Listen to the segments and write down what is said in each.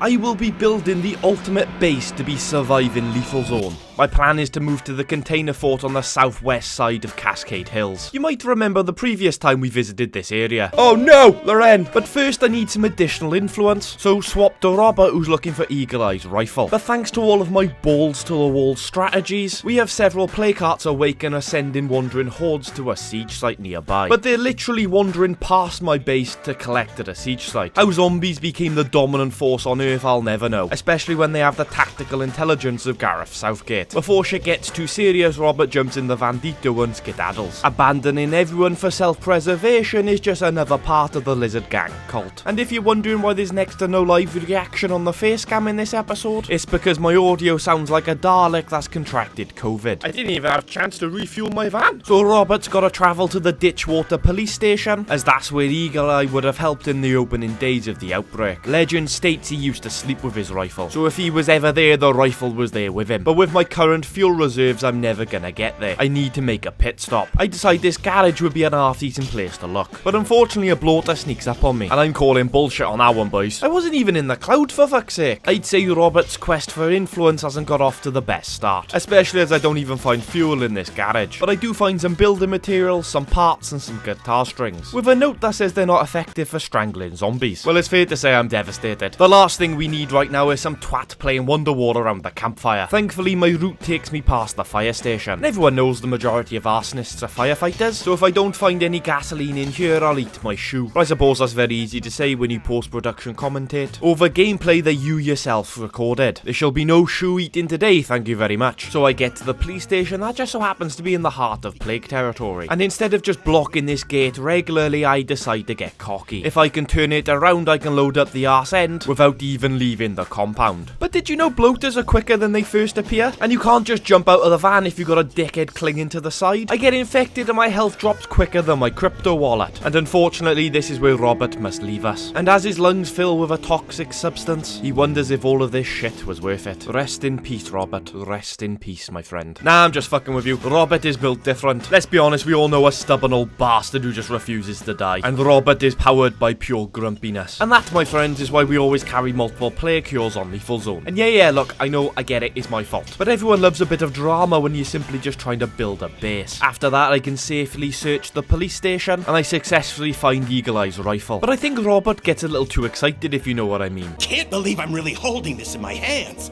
I will be building the ultimate base to be surviving lethal zone. My plan is to move to the container fort on the southwest side of Cascade Hills. You might remember the previous time we visited this area. Oh no, Loren! But first I need some additional influence, so swap to Robert, who's looking for Eagle Eye's rifle. But thanks to all of my balls to the wall strategies, we have several placarts awake and are sending wandering hordes to a siege site nearby. But they're literally wandering past my base to collect at a siege site. How zombies became the dominant force on Earth, I'll never know, especially when they have the tactical intelligence of Gareth Southgate. Before shit gets too serious, Robert jumps in the Vandito and skedaddles. Abandoning everyone for self-preservation is just another part of the Lizard Gang cult. And if you're wondering why there's next to no live reaction on the face cam in this episode, it's because my audio sounds like a Dalek that's contracted COVID. I didn't even have a chance to refuel my van. So Robert's gotta travel to the Ditchwater police station, as that's where Eagle Eye would have helped in the opening days of the outbreak. Legend states he used to sleep with his rifle, so if he was ever there, the rifle was there with him. But with my current fuel reserves, I'm never gonna get there. I need to make a pit stop. I decide this garage would be an half-decent place to look, but unfortunately a bloater sneaks up on me, and I'm calling bullshit on that one, boys. I wasn't even in the cloud, for fuck's sake. I'd say Robert's quest for influence hasn't got off to the best start, especially as I don't even find fuel in this garage, but I do find some building materials, some parts, and some guitar strings, with a note that says they're not effective for strangling zombies. Well, it's fair to say I'm devastated. The last thing we need right now is some twat playing Wonderwall around the campfire. Thankfully, my route takes me past the fire station, and everyone knows the majority of arsonists are firefighters, so if I don't find any gasoline in here, I'll eat my shoe. But I suppose that's very easy to say when you post-production commentate over gameplay that you yourself recorded. There shall be no shoe eating today, thank you very much. So I get to the police station that just so happens to be in the heart of Plague territory, and instead of just blocking this gate regularly, I decide to get cocky. If I can turn it around, I can load up the arse end without even leaving the compound. But did you know bloaters are quicker than they first appear? And you can't just jump out of the van if you got a dickhead clinging to the side. I get infected and my health drops quicker than my crypto wallet. And unfortunately, this is where Robert must leave us. And as his lungs fill with a toxic substance, he wonders if all of this shit was worth it. Rest in peace, Robert. Rest in peace, my friend. Nah, I'm just fucking with you. Robert is built different. Let's be honest, we all know a stubborn old bastard who just refuses to die. And Robert is powered by pure grumpiness. And that, my friends, is why we always carry multiple plague cures on Lethal Zone. And yeah, look, I know, I get it, it's my fault. But everyone loves a bit of drama when you're simply just trying to build a base. After that, I can safely search the police station, and I successfully find Eagle Eye's rifle. But I think Robert gets a little too excited, if you know what I mean. Can't believe I'm really holding this in my hands.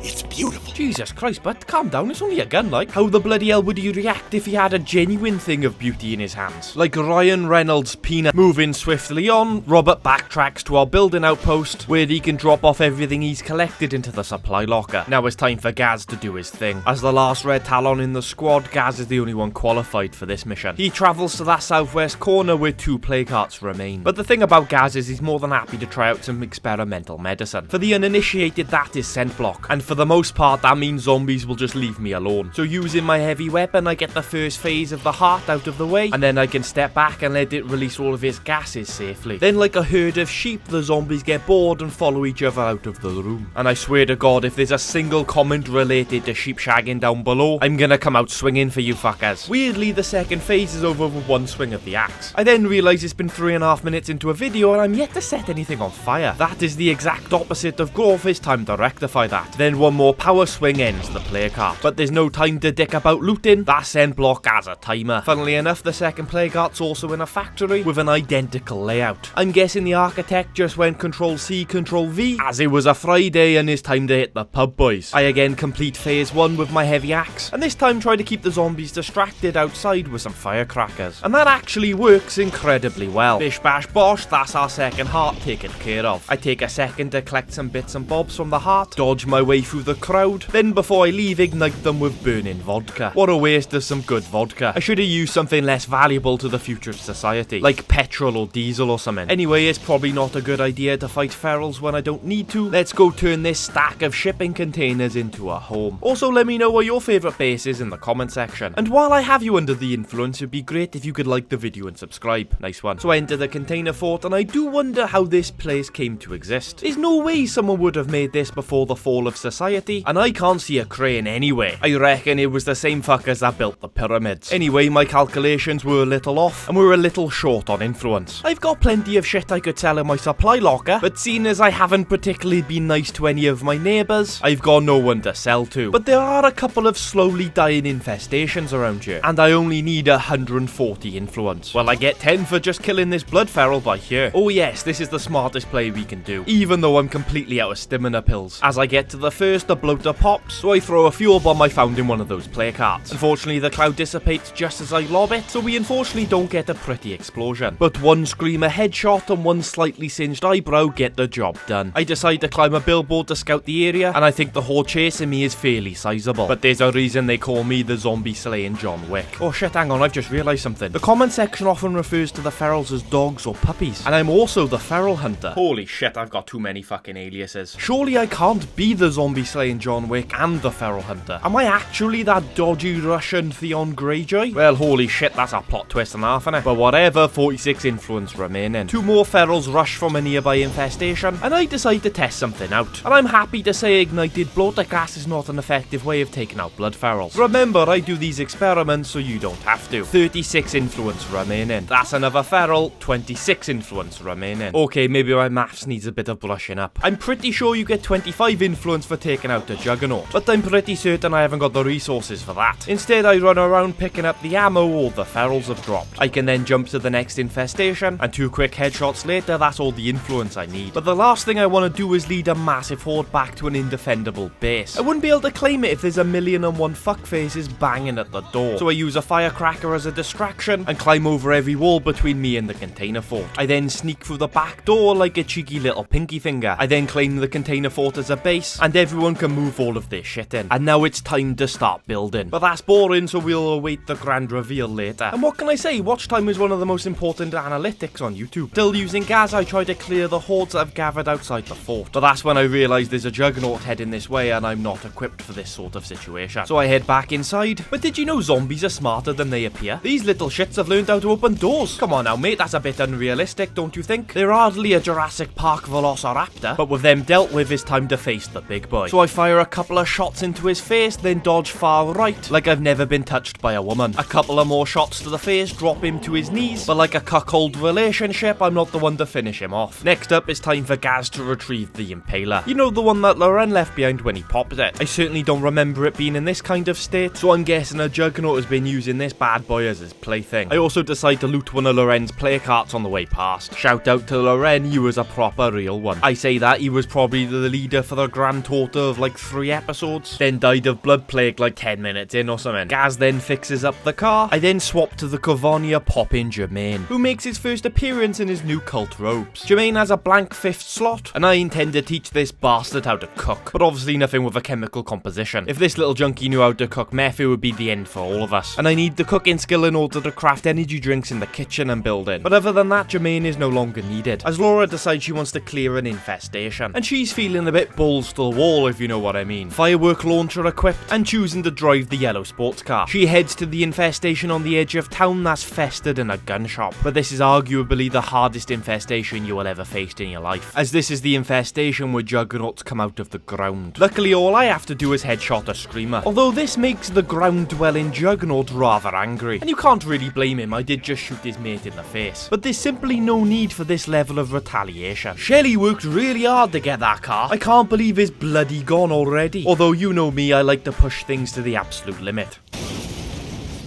It's beautiful. Jesus Christ, bud, calm down, it's only a gun, like. How the bloody hell would he react if he had a genuine thing of beauty in his hands? Like Ryan Reynolds' peanut. Moving swiftly on, Robert backtracks to our building outpost, where he can drop off everything he's collected into the supply locker. Now it's time for Gaz to do his thing. As the last Red Talon in the squad, Gaz is the only one qualified for this mission. He travels to that southwest corner where 2 plague hearts remain. But the thing about Gaz is he's more than happy to try out some experimental medicine. For the uninitiated, that is scent block, and for the most part, that means zombies will just leave me alone. So using my heavy weapon, I get the first phase of the heart out of the way, and then I can step back and let it release all of its gases safely. Then, like a herd of sheep, the zombies get bored and follow each other out of the room. And I swear to God, if there's a single comment related to sheep shagging down below, I'm gonna come out swinging for you fuckers. Weirdly, the second phase is over with one swing of the axe. I then realise it's been 3.5 minutes into a video and I'm yet to set anything on fire. That is the exact opposite of growth. It's time to rectify that. Then one more power swing ends the plague heart. But there's no time to dick about looting. That scent block has a timer. Funnily enough, the second plague heart's also in a factory with an identical layout. I'm guessing the architect just went Control-C, Control-V, as it was a Friday and it's time to hit the pub, boys. I again complete phase 1 with my heavy axe, and this time try to keep the zombies distracted outside with some firecrackers. And that actually works incredibly well. Bish bash bosh, that's our second heart taken care of. I take a second to collect some bits and bobs from the heart, dodge my way through the crowd, then before I leave, ignite them with burning vodka. What a waste of some good vodka. I should have used something less valuable to the future of society, like petrol or diesel or something. Anyway, it's probably not a good idea to fight ferals when I don't need to. Let's go turn this stack of shipping containers into a home. Also, let me know what your favourite base is in the comment section. And while I have you under the influence, it'd be great if you could like the video and subscribe. Nice one. So I enter the container fort, and I do wonder how this place came to exist. There's no way someone would have made this before the fall of society. society, and I can't see a crane anywhere. I reckon it was the same fuckers that built the pyramids. Anyway, my calculations were a little off, and we're a little short on influence. I've got plenty of shit I could sell in my supply locker, but seeing as I haven't particularly been nice to any of my neighbours, I've got no one to sell to. But there are a couple of slowly dying infestations around here, and I only need 140 influence. Well, I get 10 for just killing this blood feral by here. Oh yes, this is the smartest play we can do, even though I'm completely out of stamina pills. As I get to the first, the bloater pops, so I throw a fuel bomb I found in one of those play carts. Unfortunately, the cloud dissipates just as I lob it, so we unfortunately don't get a pretty explosion. But one screamer headshot and one slightly singed eyebrow get the job done. I decide to climb a billboard to scout the area, and I think the horde chasing me is fairly sizable. But there's a reason they call me the zombie slaying John Wick. Oh shit, hang on, I've just realised something. The comment section often refers to the ferals as dogs or puppies, and I'm also the feral hunter. Holy shit, I've got too many fucking aliases. Surely I can't be the zombie slaying John Wick and the feral hunter. Am I actually that dodgy Russian Theon Greyjoy? Well, holy shit, that's a plot twist and a half, innit? But whatever, 46 influence remaining. 2 more ferals rush from a nearby infestation, and I decide to test something out. And I'm happy to say ignited bloater gas is not an effective way of taking out blood ferals. Remember, I do these experiments so you don't have to. 36 influence remaining. That's another feral, 26 influence remaining. Okay, maybe my maths needs a bit of brushing up. I'm pretty sure you get 25 influence for taking out a juggernaut, but I'm pretty certain I haven't got the resources for that. Instead, I run around picking up the ammo all the ferals have dropped. I can then jump to the next infestation, and 2 quick headshots later, that's all the influence I need. But the last thing I want to do is lead a massive horde back to an indefendable base. I wouldn't be able to claim it if there's 1,000,001 fuckfaces banging at the door. So I use a firecracker as a distraction and climb over every wall between me and the container fort. I then sneak through the back door like a cheeky little pinky finger. I then claim the container fort as a base, and everyone can move all of their shit in. And now it's time to start building. But that's boring, so we'll await the grand reveal later. And what can I say? Watch time is one of the most important analytics on YouTube. Still using gas, I try to clear the hordes that have gathered outside the fort. But that's when I realise there's a juggernaut heading this way, and I'm not equipped for this sort of situation. So I head back inside. But did you know zombies are smarter than they appear? These little shits have learned how to open doors. Come on now, mate, that's a bit unrealistic, don't you think? They're hardly a Jurassic Park velociraptor, but with them dealt with, it's time to face the big boy. So I fire a couple of shots into his face, then dodge far right, like I've never been touched by a woman. A couple of more shots to the face, drop him to his knees, but like a cuckold relationship, I'm not the one to finish him off. Next up, it's time for Gaz to retrieve the Impaler. You know, the one that Loren left behind when he popped it. I certainly don't remember it being in this kind of state, so I'm guessing a Juggernaut has been using this bad boy as his plaything. I also decide to loot one of Loren's play carts on the way past. Shout out to Loren, he was a proper real one. I say that, he was probably the leader for the grand total of like 3 episodes, then died of blood plague like 10 minutes in or something. Gaz then fixes up the car. I then swap to the Cavonia poppin' Jermaine, who makes his first appearance in his new cult robes. Jermaine has a blank 5th slot, and I intend to teach this bastard how to cook, but obviously nothing with a chemical composition. If this little junkie knew how to cook meth, it would be the end for all of us. And I need the cooking skill in order to craft energy drinks in the kitchen and building. But other than that, Jermaine is no longer needed, as Laura decides she wants to clear an infestation. And she's feeling a bit balls to the wall, if you know what I mean. Firework launcher equipped, and choosing to drive the yellow sports car. She heads to the infestation on the edge of town that's festered in a gun shop. But this is arguably the hardest infestation you will ever face in your life, as this is the infestation where juggernauts come out of the ground. Luckily, all I have to do is headshot a screamer, although this makes the ground-dwelling juggernaut rather angry. And you can't really blame him, I did just shoot his mate in the face. But there's simply no need for this level of retaliation. Shelley worked really hard to get that car. I can't believe it's bloody gone already. Although you know me, I like to push things to the absolute limit.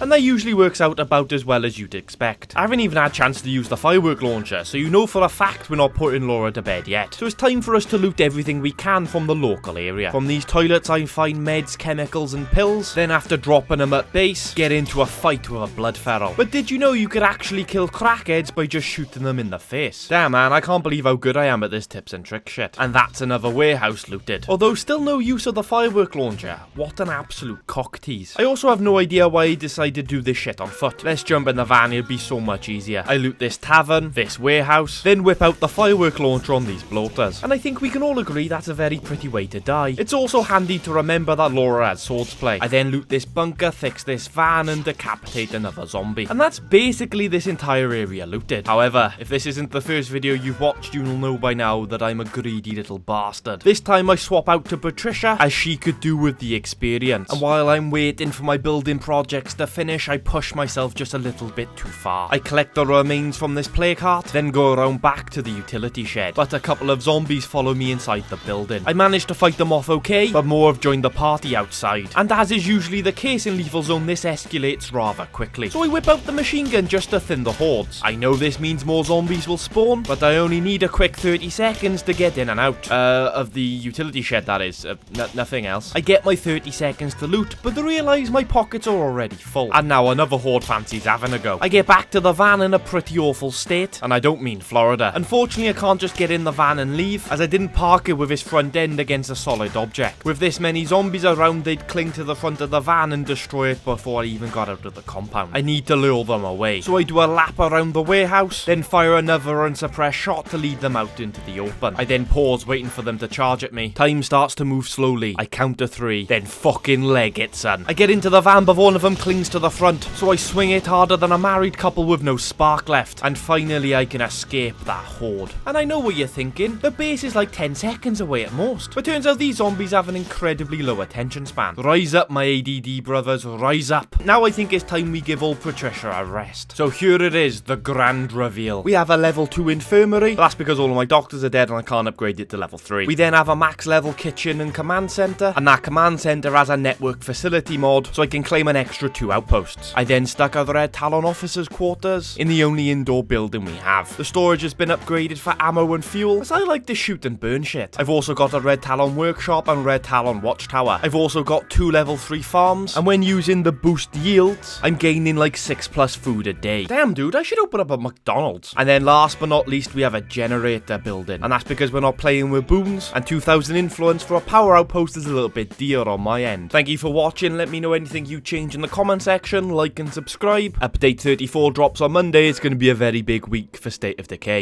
And that usually works out about as well as you'd expect. I haven't even had a chance to use the firework launcher, so you know for a fact we're not putting Laura to bed yet. So it's time for us to loot everything we can from the local area. From these toilets I find meds, chemicals and pills, then after dropping them at base, get into a fight with a blood feral. But did you know you could actually kill crackheads by just shooting them in the face? Damn man, I can't believe how good I am at this tips and trick shit. And that's another warehouse looted. Although still no use of the firework launcher. What an absolute cock tease. I also have no idea why he decided decided to do this shit on foot. Let's jump in the van, it'll be so much easier. I loot this tavern, this warehouse, then whip out the firework launcher on these bloaters. And I think we can all agree that's a very pretty way to die. It's also handy to remember that Laura had swordsplay. I then loot this bunker, fix this van, and decapitate another zombie. And that's basically this entire area looted. However, if this isn't the first video you've watched, you'll know by now that I'm a greedy little bastard. This time I swap out to Patricia, as she could do with the experience. And while I'm waiting for my building projects to finish, I push myself just a little bit too far. I collect the remains from this play cart, then go around back to the utility shed. But a couple of zombies follow me inside the building. I managed to fight them off okay, but more have joined the party outside. And as is usually the case in Lethal Zone, this escalates rather quickly. So I whip out the machine gun just to thin the hordes. I know this means more zombies will spawn, but I only need a quick 30 seconds to get in and out. Of the utility shed, that is. Nothing else. I get my 30 seconds to loot, but I realise my pockets are already full. And now another horde fancies having a go. I get back to the van in a pretty awful state, and I don't mean Florida. Unfortunately, I can't just get in the van and leave, as I didn't park it with its front end against a solid object. With this many zombies around, they'd cling to the front of the van and destroy it before I even got out of the compound. I need to lure them away, so I do a lap around the warehouse, then fire another unsuppressed shot to lead them out into the open. I then pause, waiting for them to charge at me. Time starts to move slowly. I count to 3, then fucking leg it, son. I get into the van, but one of them clings to the front, so I swing it harder than a married couple with no spark left, and finally I can escape that horde. And I know what you're thinking, the base is like 10 seconds away at most, but turns out these zombies have an incredibly low attention span. Rise up, my ADD brothers, rise up. Now I think it's time we give old Patricia a rest. So here it is, the grand reveal. We have a level 2 infirmary, but that's because all of my doctors are dead and I can't upgrade it to level 3. We then have a max level kitchen and command center, and that command center has a network facility mod, so I can claim an extra 2 outposts. I then stuck a Red Talon officers quarters in the only indoor building we have. The storage has been upgraded for ammo and fuel, as I like to shoot and burn shit. I've also got a Red Talon workshop and Red Talon watchtower. I've also got 2 level 3 farms, and when using the boost yields, I'm gaining like 6+ food a day. Damn dude, I should open up a McDonald's. And then last but not least, we have a generator building, and that's because we're not playing with boons, and 2000 influence for a power outpost is a little bit dear on my end. Thank you for watching. Let me know anything you change in the comment section, like and subscribe. Update 34 drops on Monday. It's going to be a very big week for State of Decay.